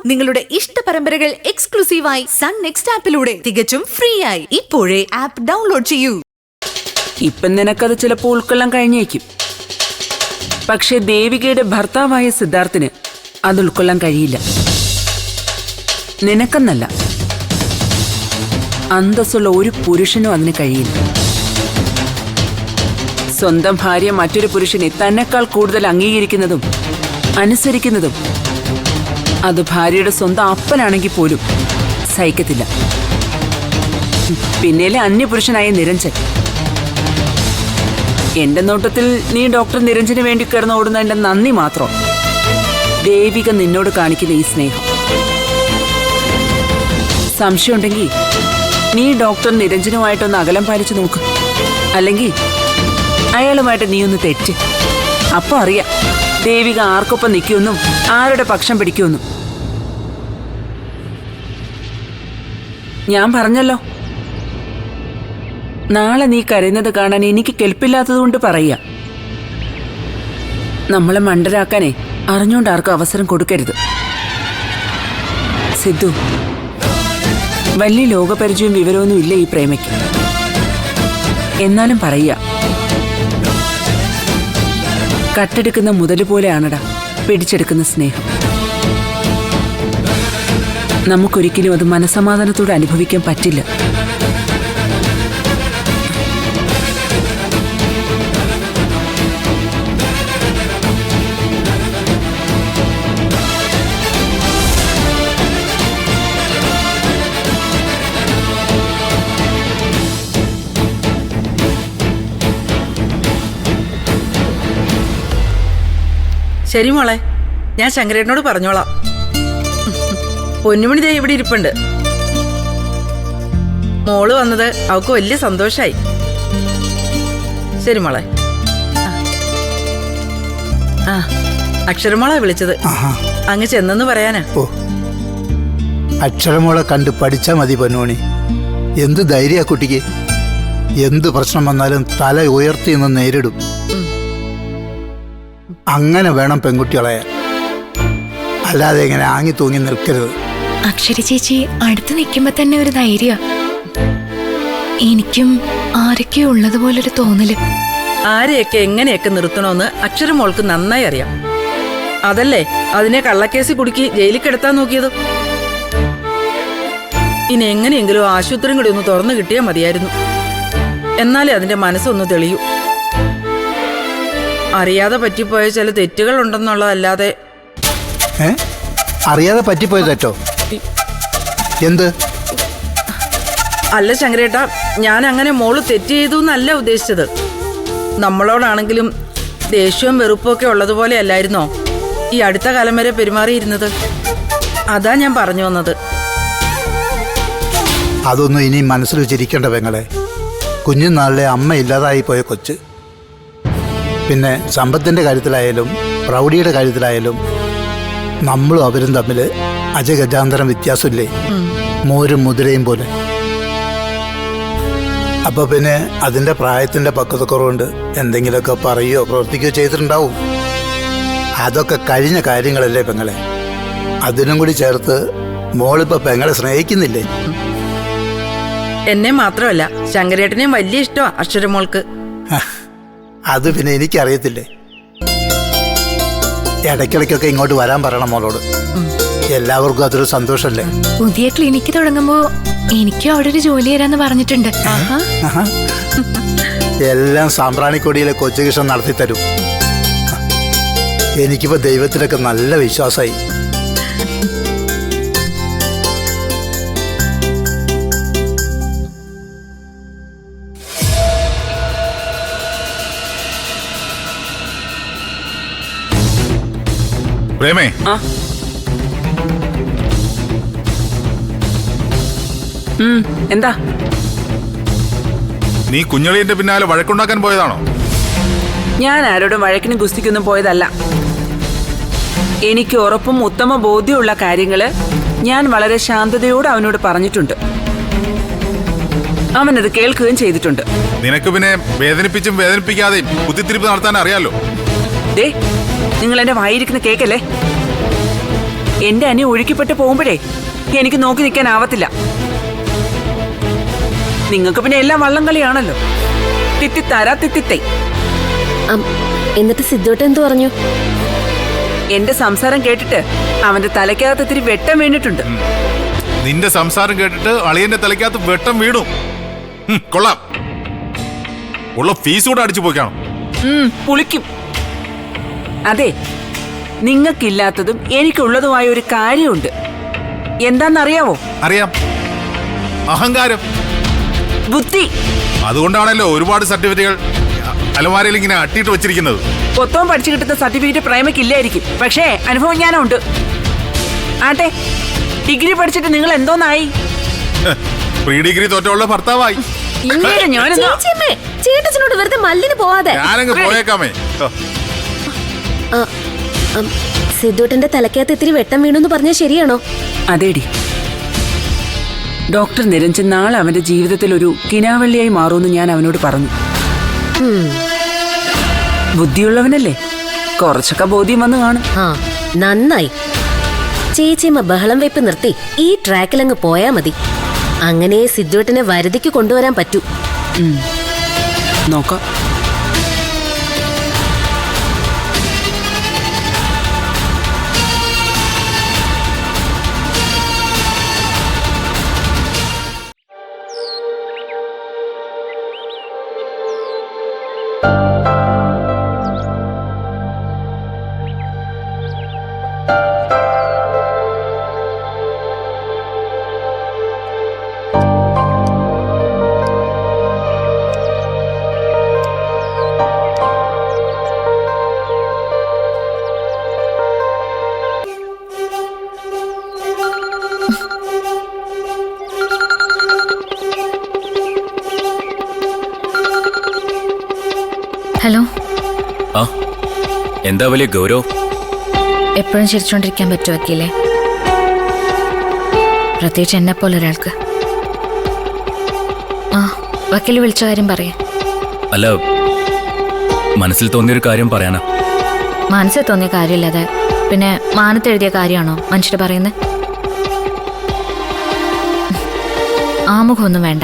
നിങ്ങളുടെ ഇഷ്ട പരമ്പരകൾ എക്സ്ക്ലൂസീവായി സൺ നെക്സ്റ്റ് ആപ്പിലൂടെ തികച്ചും ഫ്രീ ആയി ഇപ്പോഴേ ആപ്പ് ഡൗൺലോഡ് ചെയ്യൂ. ഇപ്പം നിനക്കത് ചിലപ്പോൾ ഉൾക്കൊള്ളാൻ കഴിഞ്ഞേക്കും. പക്ഷെ ദേവികയുടെ ഭർത്താവായ സിദ്ധാർത്ഥിന് അത് ഉൾക്കൊള്ളാൻ കഴിയില്ല. നിനക്കെന്നല്ല, അന്തസ്സുള്ള ഒരു പുരുഷനും അതിന് കഴിയില്ല. സ്വന്തം ഭാര്യ മറ്റൊരു പുരുഷനെ തന്നെക്കാൾ കൂടുതൽ അംഗീകരിക്കുന്നതും അനുസരിക്കുന്നതും അത് ഭാര്യയുടെ സ്വന്തം അപ്പനാണെങ്കിൽ പോലും സഹിക്കത്തില്ല. പിന്നീട് അന്യപുരുഷനായ നിരഞ്ജൻ. എന്റെ നോട്ടത്തിൽ നീ ഡോക്ടർ നിരഞ്ജന് വേണ്ടി കിടന്ന് ഓടുന്നതിന്റെ നന്ദി മാത്രം ദേവിക നിന്നോട് കാണിക്കുന്ന ഈ സ്നേഹം. സംശയമുണ്ടെങ്കിൽ നീ ഡോക്ടർ നിരഞ്ജനുമായിട്ടൊന്ന് അകലം പാലിച്ചു നോക്ക്. അല്ലെങ്കിൽ അയാളുമായിട്ട് നീ ഒന്ന് തെറ്റ്. അപ്പൊ അറിയാം ദേവിക ആർക്കൊപ്പം നിൽക്കുമെന്നും ആരുടെ പക്ഷം പിടിക്കുമെന്നും. ഞാൻ പറഞ്ഞല്ലോ, നാളെ നീ കരയുന്നത് കാണാൻ എനിക്ക് കെൽപ്പില്ലാത്തതുകൊണ്ട് പറയുക. നമ്മളെ മണ്ടരാക്കാനേ അറിഞ്ഞോണ്ട് ആർക്കും അവസരം കൊടുക്കരുത്. സിദ്ധു, വലിയ ലോകപരിചയവും വിവരമൊന്നും ഇല്ല ഈ പ്രേമയ്ക്ക്. എന്നാലും പറയുക, കട്ടെടുക്കുന്ന മുതല് പോലെയാണടാ പിടിച്ചെടുക്കുന്ന സ്നേഹം. നമുക്കൊരിക്കലും അത് മനസ്സമാധാനത്തോടെ അനുഭവിക്കാൻ പറ്റില്ല. ശരി മോളെ, ഞാൻ ശങ്കരേട്ടനോട് പറഞ്ഞോളാം. പൊന്നുമണി ദേ ഇവിടെ ഇരിപ്പുണ്ട്. മോള് വന്നത് അവൾക്ക് വലിയ സന്തോഷായി. ശരി മോളെ. ആ, അക്ഷരമോളെ വിളിച്ചത്. അങ്ങ് ചെന്നെന്ന് പറയാനാ. ഓ, അക്ഷരമോളെ കണ്ട് പഠിച്ചാ മതി പൊന്നോണി. എന്ത് ധൈര്യ കുട്ടിക്ക്. എന്ത് പ്രശ്നം വന്നാലും തല ഉയർത്തി നിന്ന് നേരിടും. അങ്ങനെ വേണം പെൺകുട്ടികളെ, അല്ലാതെ ഇങ്ങനെ ആങ്ങി തൂങ്ങി നിൽക്കരുത്. അക്ഷര ചേച്ചി അടുത്ത് നിൽക്കുമ്പോ തന്നെ ഒരു ധൈര്യ. എനിക്കും ആരൊക്കെയോ ഉള്ളതുപോലൊരു തോന്നല്. ആരെയൊക്കെ എങ്ങനെയൊക്കെ നിർത്തണോന്ന് അക്ഷരമോൾക്ക് നന്നായി അറിയാം. അതല്ലേ അതിനെ കള്ളക്കേസ് കുടുക്കി ജയിലിൽ കിടത്താൻ നോക്കിയത്. ഇനി എങ്ങനെയെങ്കിലും ആശുപത്രിയും കൂടി ഒന്ന് തുറന്നു കിട്ടിയാൽ മതിയായിരുന്നു. എന്നാലേ അതിന്റെ മനസ്സൊന്ന് തെളിയൂ. അറിയാതെ പറ്റിപ്പോയ ചില തെറ്റുകൾ ഉണ്ടെന്നുള്ളതല്ലാതെ. അറിയാതെ പറ്റിപ്പോയ തെറ്റോ? എന്ത്? അല്ല ശങ്കരേട്ട, ഞാൻ അങ്ങനെ മോള് തെറ്റ് ചെയ്തു എന്നല്ല ഉദ്ദേശിച്ചത്. നമ്മളോടാണെങ്കിലും ദേഷ്യവും വെറുപ്പും ഒക്കെ ഉള്ളതുപോലെ അല്ലായിരുന്നോ ഈ അടുത്ത കാലം വരെ പെരുമാറിയിരുന്നത്? അതാ ഞാൻ പറഞ്ഞു വന്നത്. അതൊന്നും ഇനി മനസ്സിൽ വെച്ചിരിക്കേണ്ട പെങ്ങളെ. കുഞ്ഞുനാളിലെ അമ്മ ഇല്ലാതായി പോയ കൊച്ച്. പിന്നെ സമ്പത്തിൻ്റെ കാര്യത്തിലായാലും പ്രൗഢിയുടെ കാര്യത്തിലായാലും നമ്മളും അവരും തമ്മിൽ അജഗജാന്തരം വ്യത്യാസമില്ലേ? മോരും മുതിരയും പോലെ. അപ്പോൾ പിന്നെ അതിൻ്റെ പ്രായത്തിൻ്റെ പക്വതക്കുറവുണ്ട് എന്തെങ്കിലുമൊക്കെ പറയുകയോ പ്രവർത്തിക്കുകയോ ചെയ്തിട്ടുണ്ടാവും. അതൊക്കെ കഴിഞ്ഞ കാര്യങ്ങളല്ലേ പെങ്ങളെ. അതിനും കൂടി ചേർത്ത് മോളിപ്പോൾ പെങ്ങളെ സ്നേഹിക്കുന്നില്ലേ? എന്നെ മാത്രമല്ല ശങ്കരേട്ടനെയും വലിയ ഇഷ്ടമാണ് അക്ഷരമോൾക്ക്. അത് പിന്നെ എനിക്കറിയത്തില്ലേ. ഇടയ്ക്കിടയ്ക്കൊക്കെ ഇങ്ങോട്ട് വരാൻ പറയണം മോളോട്. എല്ലാവർക്കും അതൊരു സന്തോഷമല്ലേ. പുതിയ ക്ലിനിക്ക് തുടങ്ങുമ്പോ എനിക്കും അവിടെ ഒരു ജോലി തരാന്ന് പറഞ്ഞിട്ടുണ്ട്. എല്ലാം സാമ്പ്രാണിക്കൊടിയിലെ കൊച്ചുകൃഷ്ണൻ നടത്തി തരും. എനിക്കിപ്പോ ദൈവത്തിലൊക്കെ നല്ല വിശ്വാസമായി. പ്രേമേ, എന്താ? നീ കുഞ്ഞളിയന്റെ പിന്നാലെ വഴക്കുണ്ടാക്കാൻ പോയതാണോ? ഞാൻ ആരോടും വഴക്കിനും ഗുസ്തിക്കൊന്നും പോയതല്ല. എനിക്ക് ഉറപ്പും ഉത്തമ ബോധ്യമുള്ള കാര്യങ്ങള് ഞാൻ വളരെ ശാന്തതയോടെ അവനോട് പറഞ്ഞിട്ടുണ്ട്. അവനത് കേൾക്കുകയും ചെയ്തിട്ടുണ്ട്. നിനക്ക് പിന്നെ വേദനിപ്പിച്ചും വേദനിപ്പിക്കാതെയും കുത്തിത്തിരിപ്പ് നടത്താൻ അറിയാലോ. ദേ, നിങ്ങൾ എന്റെ വായിരിക്കുന്ന കേക്കല്ലേ. എന്റെ അനി ഒഴുക്കിപ്പെട്ട് പോകുമ്പോഴേ എനിക്ക് നോക്കി നിൽക്കാനാവത്തില്ല. നിങ്ങൾക്ക് പിന്നെ എല്ലാം വള്ളം കളിയാണല്ലോ. തിത്തിത്താരാ തിത്തിത്തൈ. എന്നിട്ട് സിദ്ധുവേട്ടൻ എന്തു പറഞ്ഞു? എന്റെ സംസാരം കേട്ടിട്ട് അവന്റെ തലയ്ക്കകത്ത് ഇത്തിരി വെട്ടം വീണിട്ടുണ്ട്. നിന്റെ സംസാരം കേട്ടിട്ട് അളിയന്റെ തലയ്ക്കകത്ത് വെട്ടം വീണു. കൊള്ളാം. ഉള്ള ഫീസ് കൂടെ അടിച്ചു പോയിക്കാണോ? പുളിക്കും. അതെ, നിങ്ങൾക്കില്ലാത്തതും എനിക്കുള്ളതുമായ ഒരു കാര്യമുണ്ട്. എന്താന്നറിയാവോ? അറിയാം. അഹങ്കാരം, ബുദ്ധി. അതുകൊണ്ടാണല്ലോ ഒരുപാട് സർട്ടിഫിക്കറ്റുകൾ അലമാരയിൽ ഇങ്ങനെ അട്ടിയിട്ട് വെച്ചിരിക്കുന്നത്. പൊത്തവും പഠിച്ചു കിട്ടുന്ന സർട്ടിഫിക്കറ്റ് പ്രേമയ്ക്ക് ഇല്ലായിരിക്കും, പക്ഷേ അനുഭവം ജ്ഞാനമുണ്ട്. ആട്ടെ, ഡിഗ്രി പഠിച്ചിട്ട് നിങ്ങൾ എന്തോന്നായി? പ്രീ ഡിഗ്രി തോറ്റുള്ള ഭർത്താവായി. ചേട്ടനോട് വെറുതെ മല്ലിന് പോവാതെ ഞാനങ്ങ് പോയേക്കാമേ. സിദ്ധുവേട്ടന്റെ തലക്കകത്ത് ഇത്തിരി വെട്ടം വീണെന്ന് പറഞ്ഞാൽ ശരിയാണോ? അതേടി, ഡോക്ടർ നിരഞ്ജൻ നാളെ അവന്റെ ജീവിതത്തിൽ ഒരു കിനാവള്ളിയായി മാറുമെന്ന് ഞാൻ അവനോട് പറഞ്ഞു. ബുദ്ധിയുള്ളവനല്ലേ, കുറച്ചൊക്കെ ബോധ്യം വന്ന് കാണും. ആ, നന്നായി. ചേച്ചിയമ്മ ബഹളം വെപ്പ് നിർത്തി ഈ ട്രാക്കിലങ്ങ് പോയാ മതി. അങ്ങനെ സിദ്ധുവേട്ടനെ വരുതിക്ക് കൊണ്ടുവരാൻ പറ്റൂ. നോക്കാം. ഹലോ. ആ, എന്താ വലിയ ഗൗരവം? എപ്പോഴും ചിരിച്ചോണ്ടിരിക്കാൻ പറ്റുമോ വക്കീലേ? പ്രത്യേകിച്ച് എന്നെ പോലെ ഒരാൾക്ക്. ആ, വക്കീൽ വിളിച്ച കാര്യം പറയാ. അല്ല, മനസ്സിൽ തോന്നിയൊരു കാര്യം പറയാനാ. മനസ്സിൽ തോന്നിയ കാര്യമില്ലാതെ പിന്നെ മാനത്ത് എഴുതിയ കാര്യമാണോ മനുഷ്യർ പറയുന്നത്? ആമുഖമൊന്നും വേണ്ട,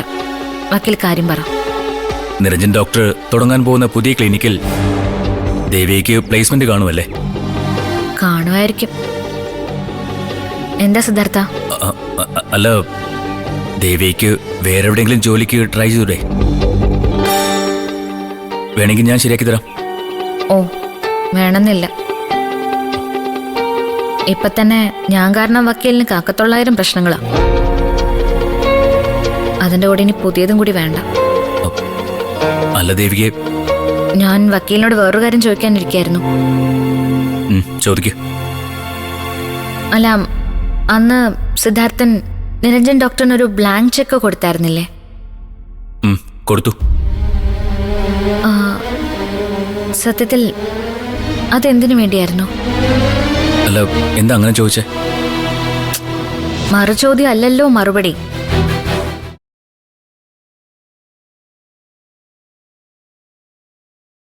വക്കീൽ കാര്യം പറ. നിരഞ്ജൻ ഡോക്ടർ തുടങ്ങാൻ പോകുന്ന പുതിയ ക്ലിനിക്കിൽ ദേവിക്ക് പ്ലേസ്മെന്റ് കാണുമല്ലേ? കാണുമായിരിക്കും. എന്താ സിദ്ധാർത്ഥ? അല്ല, ദേവിക്ക് വേറെ എവിടെയെങ്കിലും ജോലിക്ക് ട്രൈ ചെയ്തൂടെ? വേണമെങ്കിൽ ഞാൻ ശരിയാക്കി തരാം. ഓ, വേണമെന്നില്ല. ഇപ്പൊ തന്നെ ഞാൻ കാരണം വക്കീലിന് 1,000 പ്രശ്നങ്ങളാ. അതിന്റെ കൂടെ ഇനി പുതിയതും കൂടി വേണ്ട. അല്ല ദേവികെ, ഞാൻ വക്കീലിനോട് വേറൊരു കാര്യം ചോദിക്കാനിരിക്കായിരുന്നു. ചോദിക്കൂ. അല്ല, അന്ന് സിദ്ധാർത്ഥൻ നിരഞ്ജൻ ഡോക്ടറിനൊരു ബ്ലാങ്ക് ചെക്ക് കൊടുത്തായിരുന്നില്ലേ? കൊടുത്തു. സത്യത്തിൽ അതെന്തിനു വേണ്ടിയായിരുന്നു? അല്ല, എന്താ അങ്ങനെ ചോദിച്ചേ? മറുചോദ്യം അല്ലല്ലോ മറുപടി.